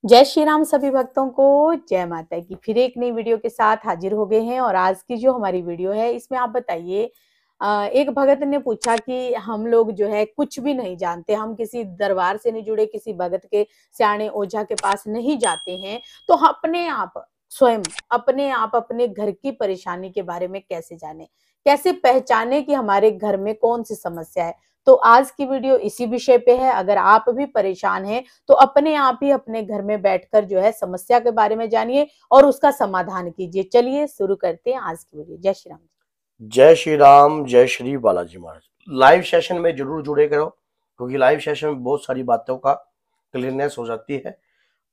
जय श्री राम सभी भक्तों को। जय माता की। फिर एक नई वीडियो के साथ हाजिर हो गए हैं और आज की जो हमारी वीडियो है इसमें आप बताइए। एक भगत ने पूछा कि हम लोग जो है कुछ भी नहीं जानते, हम किसी दरबार से नहीं जुड़े, किसी भगत के सियाने ओझा के पास नहीं जाते हैं, तो हम अपने आप स्वयं अपने आप अपने घर की परेशानी के बारे में कैसे जाने, कैसे पहचाने कि हमारे घर में कौन सी समस्या है। तो आज की वीडियो इसी विषय पे है। अगर आप भी परेशान हैं तो अपने आप ही अपने घर में बैठकर जो है समस्या के बारे में जानिए और उसका समाधान कीजिए। चलिए शुरू करते हैं आज की वीडियो। जय श्री राम। जय श्री राम, जय श्री बालाजी महाराज। लाइव सेशन में जरूर जुड़े करो, क्योंकि लाइव सेशन में बहुत सारी बातों का क्लियरनेस हो जाती है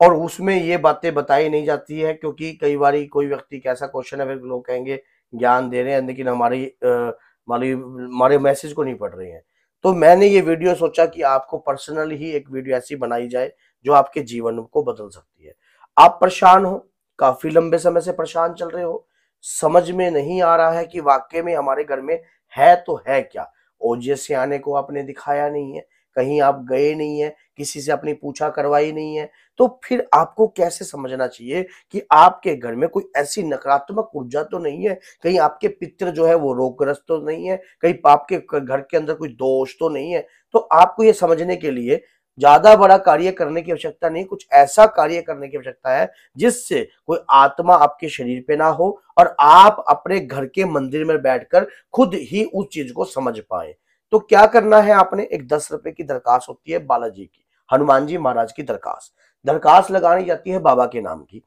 और उसमें ये बातें बताई नहीं जाती है, क्योंकि कई बार कोई व्यक्ति कैसा क्वेश्चन है, फिर लोग कहेंगे ज्ञान दे रहे हैं लेकिन हमारे मैसेज को नहीं पढ़ रहे हैं। तो मैंने ये वीडियो सोचा कि आपको पर्सनली ही एक वीडियो ऐसी बनाई जाए जो आपके जीवन को बदल सकती है। आप परेशान हो, काफी लंबे समय से परेशान चल रहे हो, समझ में नहीं आ रहा है कि वाकई में हमारे घर में है तो है क्या। ओजे सियाने को आपने दिखाया नहीं है, कहीं आप गए नहीं है, किसी से अपनी पूछा करवाई नहीं है, तो फिर आपको कैसे समझना चाहिए कि आपके घर में कोई ऐसी नकारात्मक ऊर्जा तो नहीं है, कहीं आपके पितृ जो है वो रोगग्रस्त तो नहीं है, कहीं आपके घर के अंदर कोई दोष तो नहीं है। तो आपको ये समझने के लिए ज्यादा बड़ा कार्य करने की आवश्यकता नहीं, कुछ ऐसा कार्य करने की आवश्यकता है जिससे कोई आत्मा आपके शरीर पे ना हो और आप अपने घर के मंदिर में बैठकर खुद ही उस चीज को समझ पाए। तो क्या करना है, आपने एक 10 रुपए की दरखास्त होती है बालाजी की, हनुमान जी महाराज की दरखास्त लगानी जाती है बाबा के नाम की।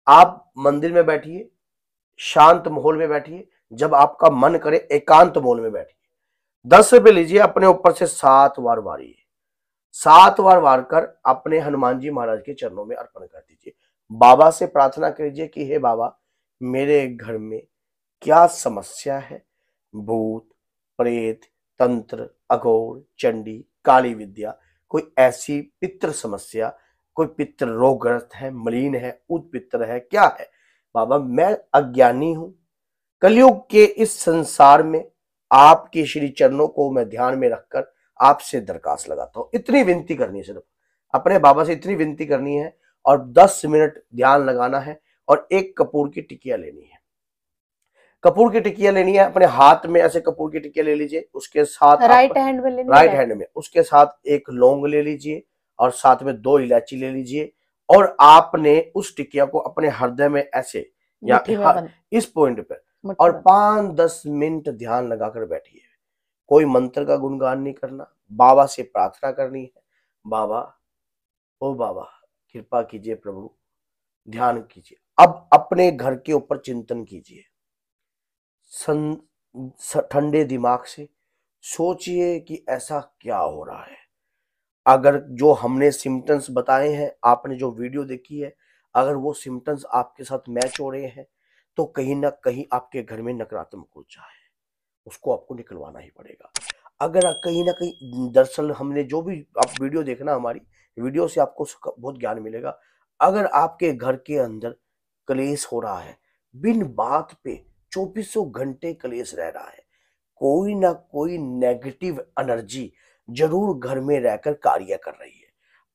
आप मंदिर में बैठिए, शांत माहौल में बैठिए, जब आपका मन करे एकांत माहौल में बैठिए। 10 रुपए लीजिए, अपने ऊपर से 7 बार वारिए, 7 बार वार कर अपने हनुमान जी महाराज के चरणों में अर्पण कर दीजिए। बाबा से प्रार्थना कीजिए कि हे बाबा, मेरे घर में क्या समस्या है, भूत प्रेत तंत्र अघोर चंडी काली विद्या, कोई ऐसी पितृ समस्या, कोई पितृ रोगग्रस्त है, मलिन है, उत पितृ है, क्या है बाबा। मैं अज्ञानी हूं, कलयुग के इस संसार में आपके श्री चरणों को मैं ध्यान में रखकर आपसे दरखास्त लगाता हूं। इतनी विनती करनी है, सिर्फ अपने बाबा से इतनी विनती करनी है और 10 मिनट ध्यान लगाना है और एक कपूर की टिकिया लेनी है। कपूर की टिकिया लेनी है, अपने हाथ में ऐसे कपूर की टिकिया ले लीजिए, उसके साथ आप राइट हैंड में लेनी है। राइट हैंड में उसके साथ एक लौंग ले लीजिए और साथ में 2 इलायची ले लीजिए और आपने उस टिकिया को अपने हृदय में ऐसे या मुट्ठी में बंद। इस पॉइंट पर मुट्ठी और बंद। 5-10 मिनट ध्यान लगाकर बैठिए। कोई मंत्र का गुणगान नहीं करना, बाबा से प्रार्थना करनी है। बाबा, ओ बाबा, कृपा कीजिए प्रभु, ध्यान कीजिए। अब अपने घर के ऊपर चिंतन कीजिए, ठंडे दिमाग से सोचिए कि ऐसा क्या हो रहा है। अगर जो हमने सिम्टम्स बताए हैं, आपने जो वीडियो देखी है, अगर वो सिम्टम्स आपके साथ मैच हो रहे हैं तो कहीं ना कहीं आपके घर में नकारात्मक ऊर्जा है, उसको आपको निकलवाना ही पड़ेगा। अगर कहीं ना कहीं, दरअसल हमने जो भी, आप वीडियो देखना, हमारी वीडियो से आपको बहुत ज्ञान मिलेगा। अगर आपके घर के अंदर कलेश हो रहा है, बिन बात पे 2400 घंटे कलेश रह रहा है, कोई ना कोई नेगेटिव एनर्जी जरूर घर में रहकर कार्य कर रही है।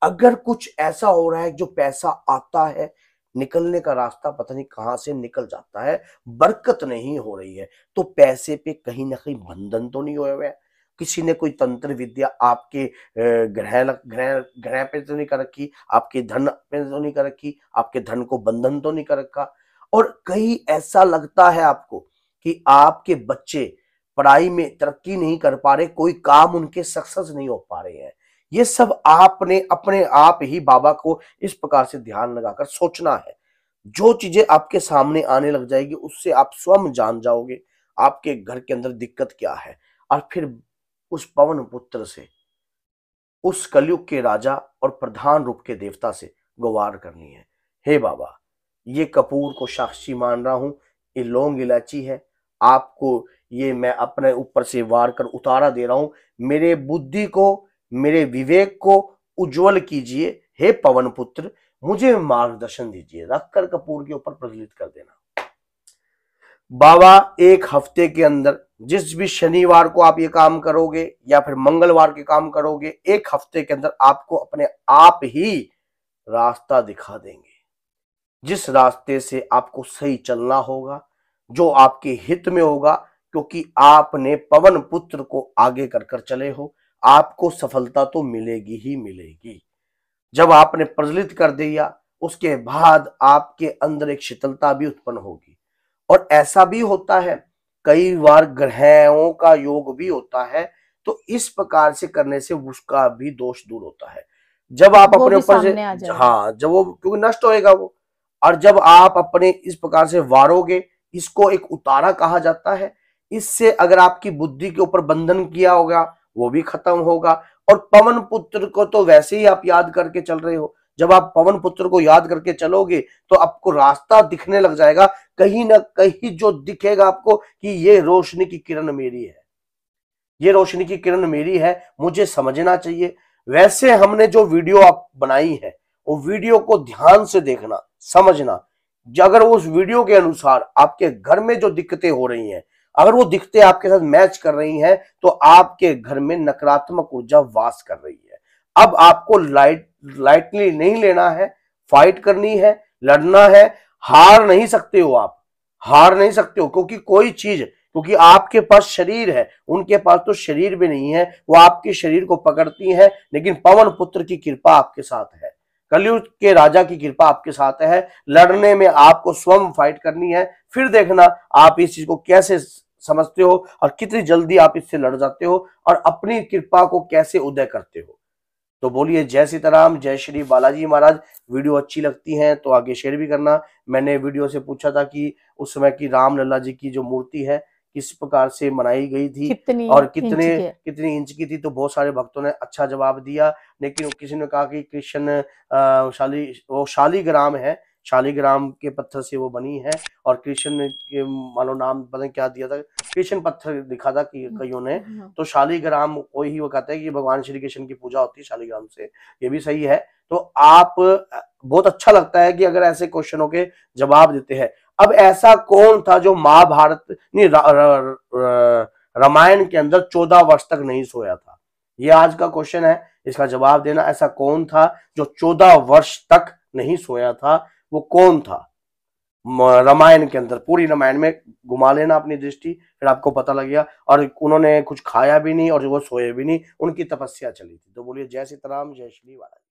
अगर कुछ ऐसा हो रहा है जो पैसा आता है, निकलने का रास्ता पता नहीं कहां से निकल जाता है, बरकत नहीं हो रही है, तो पैसे पे कहीं ना कहीं बंधन तो नहीं हुआ है। किसी ने कोई तंत्र विद्या आपके ग्रह ग्रह ग्रह पे तो नहीं कर रखी, आपके धन पे तो नहीं कर रखी, आपके धन को बंधन तो नहीं कर रखा। और कहीं ऐसा लगता है आपको कि आपके बच्चे पढ़ाई में तरक्की नहीं कर पा रहे, कोई काम उनके सक्सेस नहीं हो पा रहे हैं। ये सब आपने अपने आप ही बाबा को इस प्रकार से ध्यान लगाकर सोचना है। जो चीजें आपके सामने आने लग जाएगी उससे आप स्वयं जान जाओगे आपके घर के अंदर दिक्कत क्या है। और फिर उस पवन पुत्र से, उस कलयुग के राजा और प्रधान रूप के देवता से गुहार करनी है। हे बाबा, ये कपूर को साक्षी मान रहा हूं, ये लौंग इलायची है, आपको ये मैं अपने ऊपर से वार कर उतारा दे रहा हूं। मेरे बुद्धि को, मेरे विवेक को उज्जवल कीजिए हे पवन पुत्र, मुझे मार्गदर्शन दीजिए। रखकर कपूर के ऊपर प्रज्वलित कर देना। बाबा, एक हफ्ते के अंदर जिस भी शनिवार को आप ये काम करोगे या फिर मंगलवार के काम करोगे, एक हफ्ते के अंदर आपको अपने आप ही रास्ता दिखा देंगे, जिस रास्ते से आपको सही चलना होगा, जो आपके हित में होगा, क्योंकि आपने पवन पुत्र को आगे कर कर चले हो, आपको सफलता तो मिलेगी ही मिलेगी। जब आपने प्रज्वलित कर दिया, उसके बाद आपके अंदर एक शीतलता भी उत्पन्न होगी। और ऐसा भी होता है, कई बार ग्रहों का योग भी होता है, तो इस प्रकार से करने से उसका भी दोष दूर होता है। जब आप वो अपने भी ऊपर से, सामने आ जाएगा। हाँ, जब वो, क्योंकि नष्ट होएगा वो, और जब आप अपने इस प्रकार से वारोगे, इसको एक उतारा कहा जाता है। इससे अगर आपकी बुद्धि के ऊपर बंधन किया होगा, वो भी खत्म होगा। और पवन पुत्र को तो वैसे ही आप याद करके चल रहे हो, जब आप पवन पुत्र को याद करके चलोगे तो आपको रास्ता दिखने लग जाएगा, कहीं ना कहीं जो दिखेगा आपको कि ये रोशनी की किरण मेरी है, ये रोशनी की किरण मेरी है, मुझे समझना चाहिए। वैसे हमने जो वीडियो आप बनाई है, वो वीडियो को ध्यान से देखना, समझना। अगर उस वीडियो के अनुसार आपके घर में जो दिक्कतें हो रही हैं, अगर वो दिक्कतें आपके साथ मैच कर रही हैं, तो आपके घर में नकारात्मक ऊर्जा वास कर रही है। अब आपको लाइटली नहीं लेना है, फाइट करनी है, लड़ना है। हार नहीं सकते हो आप, हार नहीं सकते हो, क्योंकि कोई चीज, क्योंकि आपके पास शरीर है, उनके पास तो शरीर भी नहीं है, वो आपके शरीर को पकड़ती हैं, लेकिन पवन पुत्र की कृपा आपके साथ है, कलयुग के राजा की कृपा आपके साथ है। लड़ने में आपको स्वयं फाइट करनी है, फिर देखना आप इस चीज को कैसे समझते हो और कितनी जल्दी आप इससे लड़ जाते हो और अपनी कृपा को कैसे उदय करते हो। तो बोलिए जय सीताराम, जय श्री बालाजी महाराज। वीडियो अच्छी लगती है तो आगे शेयर भी करना। मैंने वीडियो से पूछा था कि उस समय की रामलला जी की जो मूर्ति है किस प्रकार से बनाई गई थी और कितनी इंच की थी, तो बहुत सारे भक्तों ने अच्छा जवाब दिया। लेकिन किसी ने कहा कि कृष्ण शालीग्राम है, शालीग्राम के पत्थर से वो बनी है, और कृष्ण के मानो नाम पता नहीं क्या दिया था, कृष्ण पत्थर लिखा था कि कईयों ने, तो शालीग्राम को ही वो कहते हैं कि भगवान श्री कृष्ण की पूजा होती है शालीग्राम से, ये भी सही है। तो आप, बहुत अच्छा लगता है कि अगर ऐसे क्वेश्चनों के जवाब देते हैं। अब ऐसा कौन था जो महाभारत नहीं रामायण के अंदर 14 वर्ष तक नहीं सोया था? ये आज का क्वेश्चन है, इसका जवाब देना। ऐसा कौन था जो 14 वर्ष तक नहीं सोया था? वो कौन था? रामायण के अंदर, पूरी रामायण में घुमा लेना अपनी दृष्टि, फिर आपको पता लग गया। और उन्होंने कुछ खाया भी नहीं और वो सोए भी नहीं, उनकी तपस्या चली थी। तो बोलिए जय सीताराम, जय श्री बालाजी।